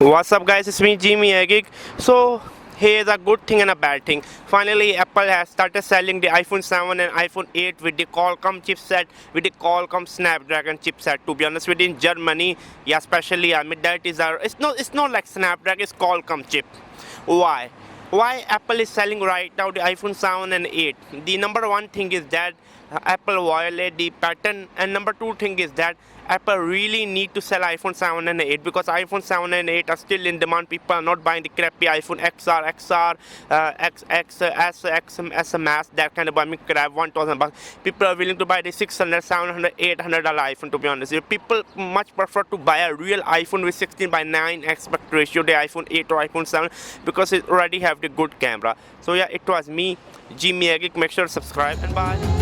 What's up guys, it's me Geek. So here's a good thing and a bad thing. Finally Apple has started selling the iPhone 7 and iPhone 8 with the Qualcomm chipset, with the Qualcomm Snapdragon chipset. To be honest with you, in Germany, yeah, especially I mean that is our it's not like Snapdragon, it's Qualcomm chip. Why? Why Apple is selling right now the iPhone 7 and 8? The number one thing is that Apple violate the patent, and number two thing is that Apple really need to sell iPhone 7 and 8 because iPhone 7 and 8 are still in demand. People are not buying the crappy iPhone XR, XX, S, SMS, that kind of I mean crap, 1,000 bucks. People are willing to buy the 600, 700, 800 dollar iPhone. To be honest, people much prefer to buy a real iPhone with 16 by 9 aspect ratio, the iPhone 8 or iPhone 7, because it already have the good camera. So yeah, it was me, Geek. Make sure to subscribe and bye.